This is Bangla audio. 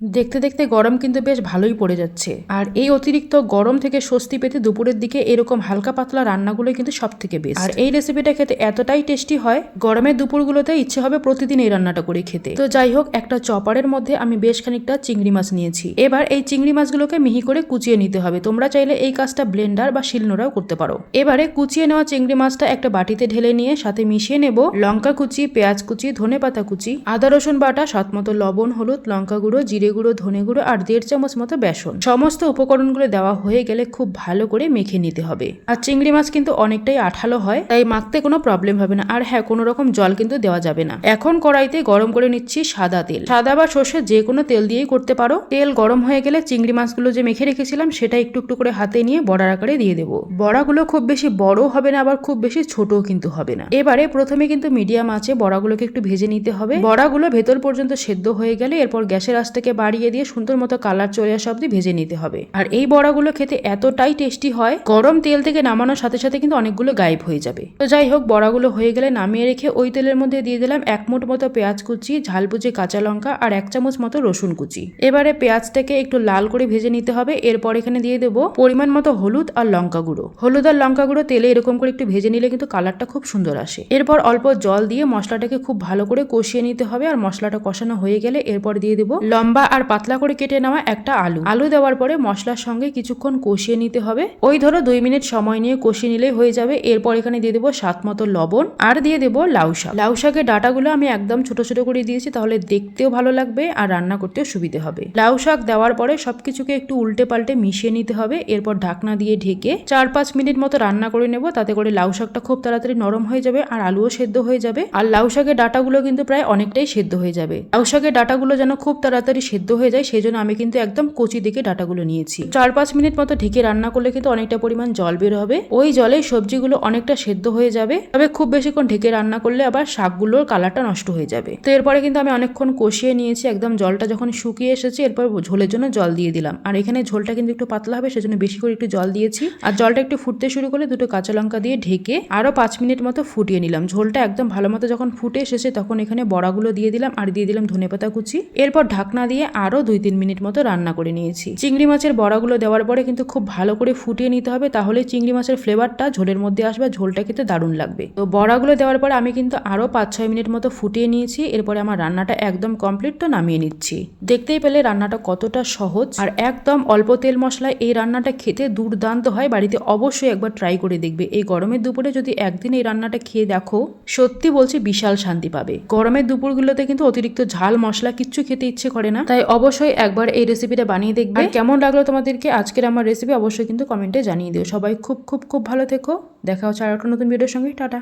দেখতে দেখতে গরম কিন্তু বেশ ভালোই পড়ে যাচ্ছে। আর এই অতিরিক্ত গরম থেকে স্বস্তি পেতে দুপুরের দিকে এরকম হালকা পাতলা রান্নাগুলো কিন্তু সব থেকে বেস্ট। আর এই রেসিপিটা খেতে এতটাই টেস্টি হয়, গরমের দুপুরগুলোতে ইচ্ছে হবে প্রতিদিন এই রান্নাটা করে খেতে। তো যাই হোক, একটা চপারের মধ্যে আমি বেশ খানিকটা চিংড়ি মাছ নিয়েছি। এবার এই চিংড়ি মাছগুলোকে মিহি করে কুচিয়ে নিতে হবে। তোমরা চাইলে এই কাজটা ব্লেন্ডার বা শিলনোড়াও করতে পারো। এবারে কুচিয়ে নেওয়া চিংড়ি মাছটা একটা বাটিতে ঢেলে নিয়ে সাথে মিশিয়ে নেব লঙ্কা কুচি, পেঁয়াজ কুচি, ধনেপাতা কুচি, আদা রসুন বাটা, স্বাদমতো লবণ, হলুদ, লঙ্কা গুঁড়ো, জিরে গুঁড়ো, ধনে গুঁড়ো আর 1.5 চামচ মতো বেসন। সমস্ত উপকরণগুলো দেওয়া হয়ে গেলে খুব ভালো করে মেখে নিতে হবে। আর চিংড়ি মাছ কিন্তু অনেকটাই আঠালো হয়, তাই মাখতে কোনো প্রবলেম হবে না। আর হ্যাঁ, কোনো রকম জল কিন্তু দেওয়া যাবে না। এখন কড়াইতে গরম করে নিচ্ছি সাদা তেল। সাদা বা সর্ষে যে কোনো তেল দিয়েই করতে পারো। তেল গরম হয়ে গেলে চিংড়ি মাছগুলো যে মেখে রেখেছিলাম সেটা একটু একটু করে হাতে নিয়ে বড়ার আকারে দিয়ে দেবো। বড়াগুলো খুব বেশি বড় হবে না, আবার খুব বেশি ছোটও কিন্তু হবে না। এবারে প্রথমে কিন্তু মিডিয়াম আঁচে বড়াগুলোকে একটু ভেজে নিতে হবে। বড়াগুলো ভেতর পর্যন্ত সেদ্ধ হয়ে গেলে এরপর গ্যাসের আঁচটাকে বাড়িয়ে দিয়ে সুন্দর মতো কালার চলে আসা অব্দি ভেজে নিতে হবে। আর এই বড়াগুলো খেতে এতটাই টেস্টি হয়, গরম তেল থেকে নামানোর সাথে সাথে কিন্তু অনেকগুলো গায়েব হয়ে যাবে। তো যাই হোক, বড়াগুলো হয়ে গেলে নামিয়ে রেখে ওই তেলের মধ্যে দিয়ে দিলাম 1 মুঠ মতো পেঁয়াজ কুচি, ঝাল বুঝে কাঁচা লঙ্কা আর 1 চামচ মতো রসুন কুচি। এবারে পেঁয়াজটাকে একটু লাল করে ভেজে নিতে হবে। এরপর এখানে দিয়ে দেবো পরিমাণ মতো হলুদ আর লঙ্কা গুঁড়ো। হলুদ আর লঙ্কা গুঁড়ো তেলে এরকম করে একটু ভেজে নিলে কিন্তু কালারটা খুব সুন্দর আসে। এরপর অল্প জল দিয়ে মশলাটাকে খুব ভালো করে কষিয়ে নিতে হবে। আর মশলাটা কষানো হয়ে গেলে এরপর দিয়ে দেবো লম্বা আর পাতলা করে কেটে নেওয়া একটা আলু দেওয়ার পরে মশলার সঙ্গে কিছুক্ষণ কষিয়ে নিতে হবে। ওই ধরো 2 মিনিট সময় নিয়ে কষিয়ে নিলেই হয়ে যাবে। এরপর এখানে দিয়ে দেবো স্বাদ মতো লবণ আর দিয়ে দেবো লাউ শাক। লাউ শাকের ডাটাগুলো আমি একদম ছোট ছোট করে দিয়েছি, তাহলে দেখতেও ভালো লাগবে আর রান্না করতেও সুবিধে হবে। লাউ শাক দেওয়ার পরে সবকিছুকে একটু উল্টে পাল্টে মিশিয়ে নিতে হবে। এরপর ঢাকনা দিয়ে ঢেকে 4-5 মিনিট মতো রান্না করে নেব। তাতে করে লাউ শাকটা খুব তাড়াতাড়ি নরম হয়ে যাবে আর আলুও সেদ্ধ হয়ে যাবে। আর লাউ শাকের ডাটাগুলো কিন্তু প্রায় অনেকটাই সেদ্ধ হয়ে যাবে। লাউ শাকের ডাটাগুলো যেন খুব তাড়াতাড়ি সেদ্ধ হয়ে যায়, সেই জন্য আমি কিন্তু একদম কচি দিকে ডাটাগুলো নিয়েছি। 4-5 মিনিট মতো ঢেকে রান্না করলে কিন্তু অনেকটা পরিমাণ জল বের হবে। ওই জলে সবজিগুলো অনেকটা সেদ্ধ হয়ে যাবে। তবে খুব বেশিক্ষণ ঢেকে রান্না করলে আবার শাকগুলোর কালারটা নষ্ট হয়ে যাবে। তো এরপরে কিন্তু আমি অনেকক্ষণ কষিয়ে নিয়েছি। একদম জলটা যখন শুকিয়ে এসেছে এরপর ঝোলের জন্য জল দিয়ে দিলাম। আর এখানে ঝোলটা কিন্তু একটু পাতলা হবে, সেজন্য বেশি করে একটু জল দিয়েছি। আর জলটা একটু ফুটতে শুরু করলে 2টো কাঁচা লঙ্কা দিয়ে ঢেকে আরো 5 মিনিট মতো ফুটিয়ে নিলাম। ঝোলটা একদম ভালো মতো যখন ফুটে এসেছে তখন এখানে বড়াগুলো দিয়ে দিলাম আর দিয়ে দিলাম ধনেপাতা কুচি। এরপর ঢাকনা দিয়ে আরো 2-3 মিনিট মতো রান্না করে নিয়েছি। চিংড়ি মাছের বড়াগুলো দেওয়ার পরে কিন্তু খুব ভালো করে ফুটিয়ে নিতে হবে, তাহলে চিংড়ি মাছের ফ্লেভারটা ঝোলের মধ্যে আসবে, ঝোলটা খেতে দারুণ লাগবে। তো বড়াগুলো দেওয়ার পরে আমি কিন্তু আরো 5-6 মিনিট মতো ফুটিয়ে নিয়েছি। এরপরে আমার রান্নাটা একদম কমপ্লিট, তো নামিয়ে নিচ্ছি। দেখতেই পেলে রান্নাটা কতটা সহজ আর একদম অল্প তেল মশলায় এই রান্নাটা খেতে দুর্দান্ত হয়। বাড়িতে অবশ্যই একবার ট্রাই করে দেখবে। এই গরমের দুপুরে যদি একদিন এই রান্নাটা খেয়ে দেখো, সত্যি বলছি বিশাল শান্তি পাবে। গরমের দুপুরগুলোতে কিন্তু অতিরিক্ত ঝাল মশলা কিচ্ছু খেতে ইচ্ছে করে না, তাই অবশ্যই একবার এই রেসিপিটা বানিয়ে দেখবে। কেমন লাগলো তোমাদেরকে আজকের আমার রেসিপি অবশ্যই কিন্তু কমেন্টে জানিয়ে দিও। সবাই খুব খুব খুব ভালো থেকো। দেখা হচ্ছে আর একটা নতুন ভিডিওর সঙ্গে। টাটা।